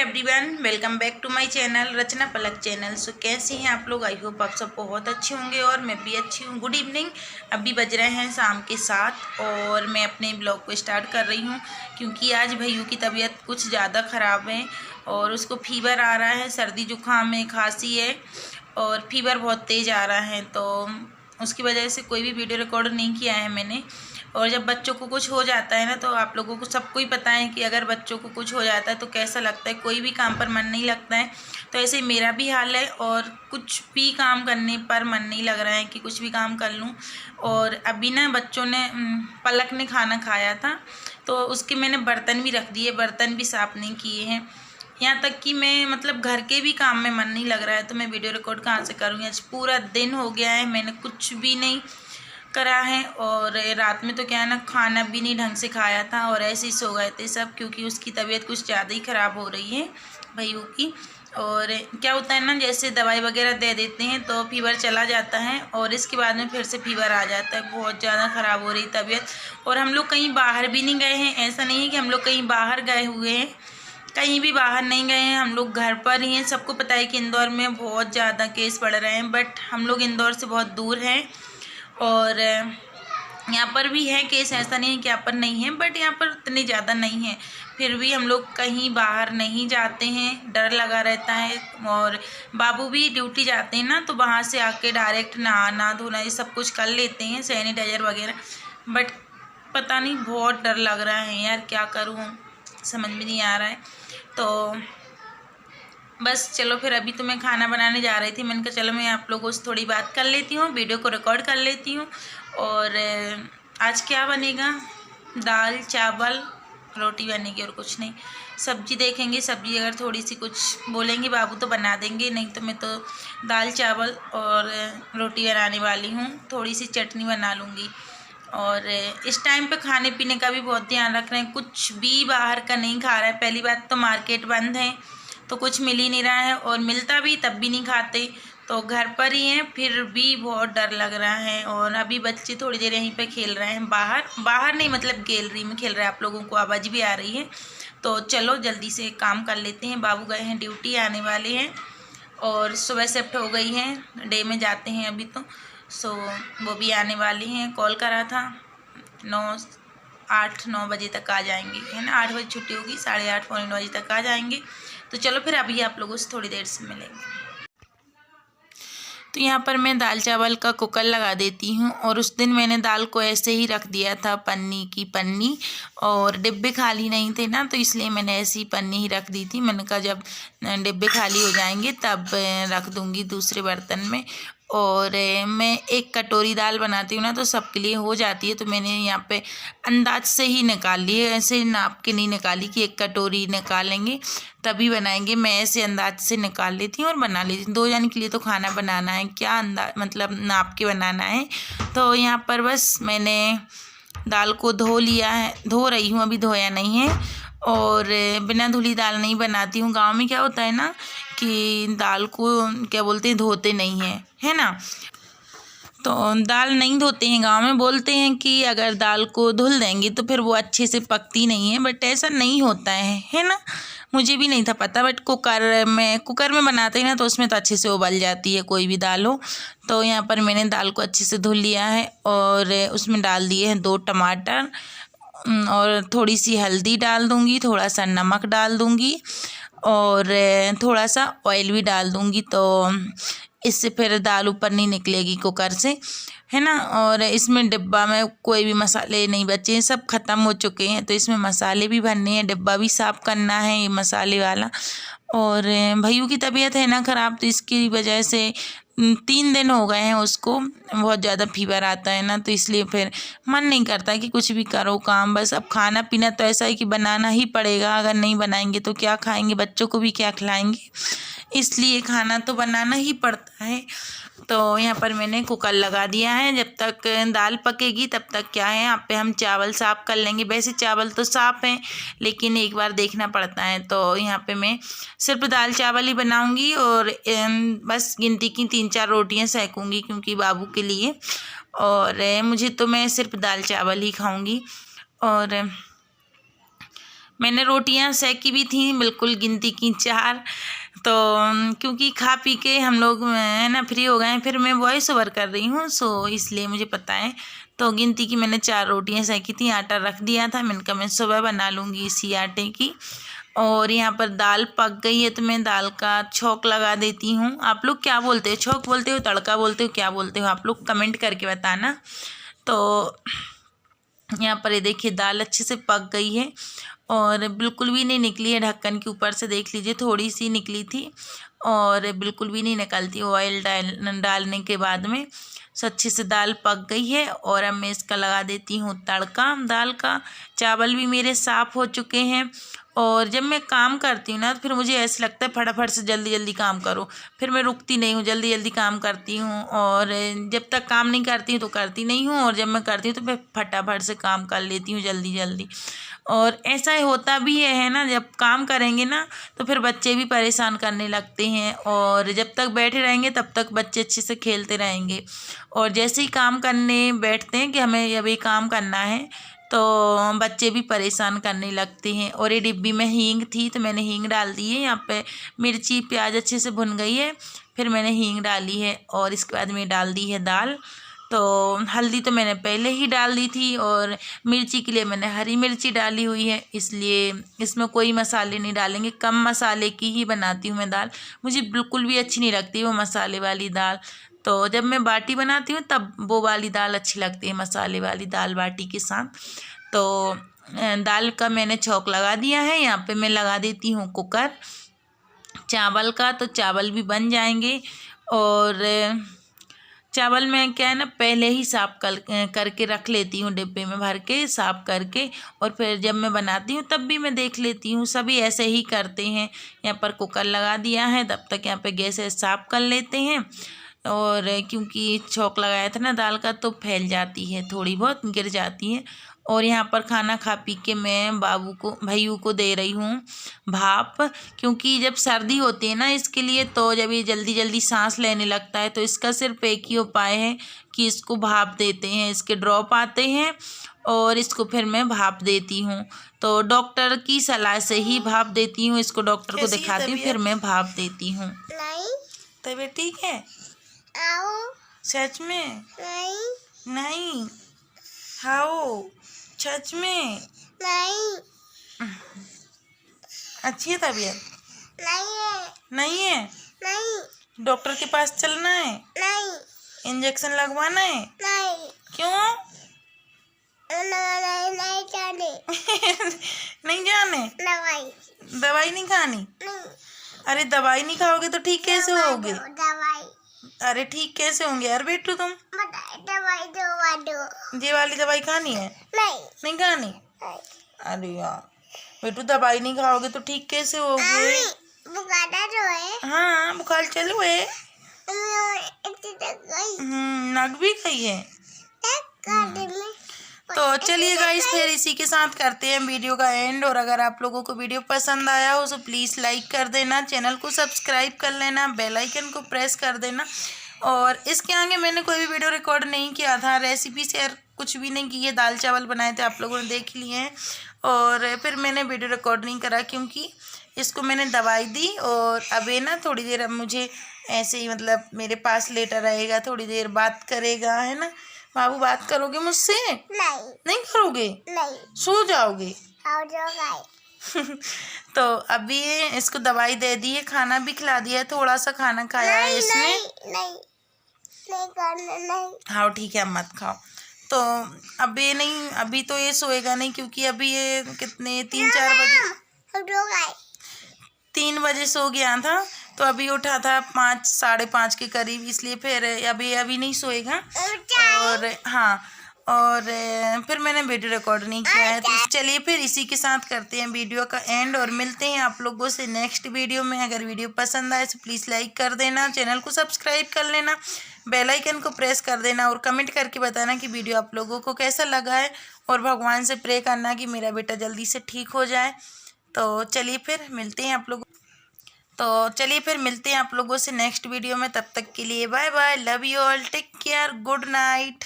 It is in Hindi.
Everyone, welcome back to my channel Rachna Palak channel. So कैसे हैं आप लोग? आई होप आप सब बहुत अच्छे होंगे और मैं भी अच्छी हूँ। Good evening. अभी बज रहे हैं शाम के 7 और मैं अपने ब्लॉग को स्टार्ट कर रही हूँ क्योंकि आज भैयू की तबीयत कुछ ज़्यादा ख़राब है और उसको फीवर आ रहा है, सर्दी जुकाम है, खांसी है और फीवर बहुत तेज़ आ रहा है। तो उसकी वजह से कोई भी वीडियो रिकॉर्ड नहीं किया है मैंने। और जब बच्चों को कुछ हो जाता है ना, तो आप लोगों को सबको ही पता है कि अगर बच्चों को कुछ हो जाता है तो कैसा लगता है, कोई भी काम पर मन नहीं लगता है। तो ऐसे मेरा भी हाल है और कुछ भी काम करने पर मन नहीं लग रहा है कि कुछ भी काम कर लूँ। और अभी ना बच्चों ने पलक ने खाना खाया था तो उसके मैंने बर्तन भी रख दिए, बर्तन भी साफ़ नहीं किए हैं। यहाँ तक कि मैं मतलब घर के भी काम में मन नहीं लग रहा है तो मैं वीडियो रिकॉर्ड कहाँ से करूँगी। आज पूरा दिन हो गया है, मैंने कुछ भी नहीं करा है और रात में तो क्या है ना, खाना भी नहीं ढंग से खाया था और ऐसे ही सो गए थे सब क्योंकि उसकी तबीयत कुछ ज़्यादा ही ख़राब हो रही है भैयू की। और क्या होता है ना, जैसे दवाई वगैरह दे देते हैं तो फीवर चला जाता है और इसके बाद में फिर से फीवर आ जाता है। बहुत ज़्यादा ख़राब हो रही तबीयत। और हम लोग कहीं बाहर भी नहीं गए हैं, ऐसा नहीं है कि हम लोग कहीं बाहर गए हुए हैं, कहीं भी बाहर नहीं गए हैं, हम लोग घर पर ही हैं। सबको पता है कि इंदौर में बहुत ज़्यादा केस बढ़ रहे हैं, बट हम लोग इंदौर से बहुत दूर हैं और यहाँ पर भी है केस, ऐसा नहीं है कि यहाँ पर नहीं है, बट यहाँ पर इतने ज़्यादा नहीं है। फिर भी हम लोग कहीं बाहर नहीं जाते हैं, डर लगा रहता है। और बाबू भी ड्यूटी जाते हैं ना, तो वहाँ से आके डायरेक्ट नहाना धोना ये सब कुछ कर लेते हैं, सैनिटाइजर वगैरह। बट पता नहीं, बहुत डर लग रहा है यार, क्या करूँ समझ में नहीं आ रहा है। तो बस चलो फिर अभी तो मैं खाना बनाने जा रही थी, मैंने कहा चलो मैं आप लोगों से थोड़ी बात कर लेती हूँ, वीडियो को रिकॉर्ड कर लेती हूँ। और आज क्या बनेगा, दाल चावल रोटी बनेगी और कुछ नहीं। सब्जी देखेंगे, सब्जी अगर थोड़ी सी कुछ बोलेंगे बाबू तो बना देंगे, नहीं तो मैं तो दाल चावल और रोटी बनाने वाली हूँ, थोड़ी सी चटनी बना लूँगी। और इस टाइम पे खाने पीने का भी बहुत ध्यान रख रहे हैं, कुछ भी बाहर का नहीं खा रहा है। पहली बात तो मार्केट बंद है तो कुछ मिल ही नहीं रहा है और मिलता भी तब भी नहीं खाते, तो घर पर ही हैं। फिर भी बहुत डर लग रहा है। और अभी बच्चे थोड़ी देर यहीं पे खेल रहे हैं, बाहर नहीं मतलब गैलरी में खेल रहे हैं, आप लोगों को आवाज़ भी आ रही है। तो चलो जल्दी से काम कर लेते हैं। बाबू गए हैं ड्यूटी, आने वाले हैं और सुबह शिफ्ट हो गई है, डे में जाते हैं अभी तो। सो वो भी आने वाले हैं, कॉल करा था, 8-9 बजे तक आ जाएंगे, है ना। 8 बजे छुट्टी होगी, 8:30 पौने 9 बजे तक आ जाएंगे। तो चलो फिर अभी आप लोगों से थोड़ी देर से मिलेंगे। तो यहाँ पर मैं दाल चावल का कुकर लगा देती हूँ। और उस दिन मैंने दाल को ऐसे ही रख दिया था, पन्नी की पन्नी, और डिब्बे खाली नहीं थे ना, तो इसलिए मैंने ऐसी पन्नी ही रख दी थी। मैंने कहा जब डिब्बे खाली हो जाएंगे तब रख दूँगी दूसरे बर्तन में। और मैं एक कटोरी दाल बनाती हूँ ना, तो सबके लिए हो जाती है, तो मैंने यहाँ पे अंदाज से ही निकाल ली है, ऐसे नाप के नहीं निकाली कि एक कटोरी निकालेंगे तभी बनाएंगे। मैं ऐसे अंदाज से निकाल लेती हूँ और बना लेती हूँ। 2 जन के लिए तो खाना बनाना है, क्या अंदाज मतलब नाप के बनाना है। तो यहाँ पर बस मैंने दाल को धो लिया है, धो रही हूँ, अभी धोया नहीं है। और बिना धुली दाल नहीं बनाती हूँ। गांव में क्या होता है ना कि दाल को क्या बोलते हैं, धोते नहीं हैं, है ना। तो दाल नहीं धोते हैं, गांव में बोलते हैं कि अगर दाल को धुल देंगे तो फिर वो अच्छे से पकती नहीं है, बट ऐसा नहीं होता है ना। मुझे भी नहीं था पता, बट कुकर में बनाते हैं ना, तो उसमें तो अच्छे से उबल जाती है कोई भी दाल हो। तो यहाँ पर मैंने दाल को अच्छे से धुल लिया है और उसमें डाल दिए हैं 2 टमाटर और थोड़ी सी हल्दी डाल दूँगी, थोड़ा सा नमक डाल दूँगी और थोड़ा सा ऑयल भी डाल दूँगी। तो इससे फिर दाल ऊपर नहीं निकलेगी कुकर से, है ना। और इसमें डिब्बा में कोई भी मसाले नहीं बचे हैं, सब ख़त्म हो चुके हैं। तो इसमें मसाले भी भरने हैं, डिब्बा भी साफ़ करना है ये मसाले वाला। और भैयू की तबीयत है ना ख़राब, तो इसकी वजह से 3 दिन हो गए हैं उसको, बहुत ज़्यादा फीवर आता है ना, तो इसलिए फिर मन नहीं करता कि कुछ भी करो काम। बस अब खाना पीना तो ऐसा है कि बनाना ही पड़ेगा, अगर नहीं बनाएंगे तो क्या खाएंगे, बच्चों को भी क्या खिलाएंगे, इसलिए खाना तो बनाना ही पड़ता है। तो यहाँ पर मैंने कुकर लगा दिया है, जब तक दाल पकेगी तब तक क्या है, यहाँ पे हम चावल साफ़ कर लेंगे। वैसे चावल तो साफ़ हैं लेकिन एक बार देखना पड़ता है। तो यहाँ पे मैं सिर्फ दाल चावल ही बनाऊंगी और बस गिनती की 3-4 रोटियां सेकूंगी क्योंकि बाबू के लिए, और मुझे तो मैं सिर्फ दाल चावल ही खाऊंगी। और मैंने रोटियां सेकी भी थी, बिल्कुल गिनती की 4। तो क्योंकि खा पी के हम लोग है ना फ्री हो गए हैं, फिर मैं वॉइस ओवर कर रही हूँ सो इसलिए मुझे पता है। तो गिनती की मैंने 4 रोटियां सेकी थी, आटा रख दिया था, मैंने कहा मैं सुबह बना लूँगी इसी आटे की। और यहाँ पर दाल पक गई है तो मैं दाल का छौंक लगा देती हूँ। आप लोग क्या बोलते हो, छौंक बोलते हो, तड़का बोलते हो, क्या बोलते हो आप लोग, कमेंट करके बताना। तो यहाँ पर ये देखिए दाल अच्छे से पक गई है और बिल्कुल भी नहीं निकली है ढक्कन के ऊपर से, देख लीजिए थोड़ी सी निकली थी और बिल्कुल भी नहीं निकलती ऑयल डालने के बाद में। सो अच्छे से दाल पक गई है और अब मैं इसका लगा देती हूँ तड़का दाल का। चावल भी मेरे साफ़ हो चुके हैं और जब मैं काम करती हूँ ना तो फिर मुझे ऐसे लगता है फटाफट से जल्दी जल्दी काम करो, फिर मैं रुकती नहीं हूँ, जल्दी जल्दी काम करती हूँ। और जब तक काम नहीं करती हूँ तो करती नहीं हूँ, और जब मैं करती हूँ तो मैं फटाफट से काम कर लेती हूँ जल्दी जल्दी। और ऐसा होता भी है ना, जब काम करेंगे ना तो फिर बच्चे भी परेशान करने लगते हैं, और जब तक बैठे रहेंगे तब तक बच्चे अच्छे से खेलते रहेंगे, और जैसे ही काम करने बैठते हैं कि हमें अब ये काम करना है तो बच्चे भी परेशान करने लगते हैं। और ये डिब्बी में हींग थी तो मैंने हींग डाल दी है, यहाँ पे मिर्ची प्याज अच्छे से भुन गई है, फिर मैंने हींग डाली है और इसके बाद में डाल दी है दाल। तो हल्दी तो मैंने पहले ही डाल दी थी और मिर्ची के लिए मैंने हरी मिर्ची डाली हुई है, इसलिए इसमें कोई मसाले नहीं डालेंगे, कम मसाले की ही बनाती हूँ मैं दाल। मुझे बिल्कुल भी अच्छी नहीं लगती वो मसाले वाली दाल, तो जब मैं बाटी बनाती हूँ तब वो वाली दाल अच्छी लगती है, मसाले वाली दाल बाटी के साथ। तो दाल का मैंने छौंक लगा दिया है, यहाँ पे मैं लगा देती हूँ कुकर चावल का, तो चावल भी बन जाएंगे। और चावल मैं क्या है ना पहले ही साफ़ करके रख लेती हूँ, डिब्बे में भर के साफ़ करके, और फिर जब मैं बनाती हूँ तब भी मैं देख लेती हूँ, सभी ऐसे ही करते हैं। यहाँ पर कुकर लगा दिया है, तब तक यहाँ पे गैस साफ़ कर लेते हैं। और क्योंकि छौंक लगाया था ना दाल का तो फैल जाती है, थोड़ी बहुत गिर जाती है। और यहाँ पर खाना खा पी के मैं बाबू को भैयू को दे रही हूँ भाप, क्योंकि जब सर्दी होती है ना इसके लिए, तो जब ये जल्दी जल्दी सांस लेने लगता है तो इसका सिर्फ एक ही उपाय है कि इसको भाप देते हैं, इसके ड्रॉप आते हैं और इसको फिर मैं भाप देती हूँ। तो डॉक्टर की सलाह से ही भाप देती हूँ, इसको डॉक्टर को दिखाती हूँ फिर मैं भाप देती हूँ। तबीयत ठीक है? सच में? नहीं। हाओ सच में? नहीं। अच्छी है तबीयत? नहीं है। नहीं। डॉक्टर के पास चलना है? नहीं। इंजेक्शन लगवाना है? नहीं। क्यों? नहीं जाने। नहीं जाने? दवाई नहीं खानी? नहीं। अरे दवाई नहीं खाओगे तो ठीक कैसे होगे? अरे ठीक कैसे होंगे यार बेटू तुम? दवाई दो। ये वाली दवाई खानी है? नहीं खानी? अरे यार बेटू दवाई नहीं खाओगे तो ठीक कैसे होगे? बुखार है। हाँ बुखार चलो है। नग भी गई है। तो चलिए गाइस फिर इसी के साथ करते हैं वीडियो का एंड। और अगर आप लोगों को वीडियो पसंद आया हो तो प्लीज़ लाइक कर देना, चैनल को सब्सक्राइब कर लेना, बेल आइकन को प्रेस कर देना। और इसके आगे मैंने कोई भी वीडियो रिकॉर्ड नहीं किया था, रेसिपी शेयर कुछ भी नहीं की है, दाल चावल बनाए थे आप लोगों ने देख लिए हैं। और फिर मैंने वीडियो रिकॉर्ड नहीं करा क्योंकि इसको मैंने दवाई दी और अब ये ना थोड़ी देर अब मुझे ऐसे ही मतलब मेरे पास लेटा रहेगा, थोड़ी देर बात करेगा, है ना बाबू? बात करोगे मुझसे? नहीं करोगे? नहीं। सो जाओगे? तो अभी इसको दवाई दे दी है, खाना भी खिला दिया है, थोड़ा सा खाना खाया है इसने। नहीं। हाँ ठीक है मत खाओ। तो अभी नहीं, अभी तो ये सोएगा नहीं क्योंकि अभी ये कितने 3-4 बजे 3 बजे सो गया था, तो अभी उठा था 5 साढ़े 5 के करीब, इसलिए फिर अभी नहीं सोएगा। और हाँ और फिर मैंने वीडियो रिकॉर्ड नहीं किया है। तो चलिए फिर इसी के साथ करते हैं वीडियो का एंड और मिलते हैं आप लोगों से नेक्स्ट वीडियो में। अगर वीडियो पसंद आए तो प्लीज़ लाइक कर देना, चैनल को सब्सक्राइब कर लेना, बेल आइकन को प्रेस कर देना और कमेंट करके बताना कि वीडियो आप लोगों को कैसा लगा है। और भगवान से प्रे करना कि मेरा बेटा जल्दी से ठीक हो जाए। तो चलिए फिर मिलते हैं आप लोगों से नेक्स्ट वीडियो में। तब तक के लिए bye bye, love you all, take care, good night.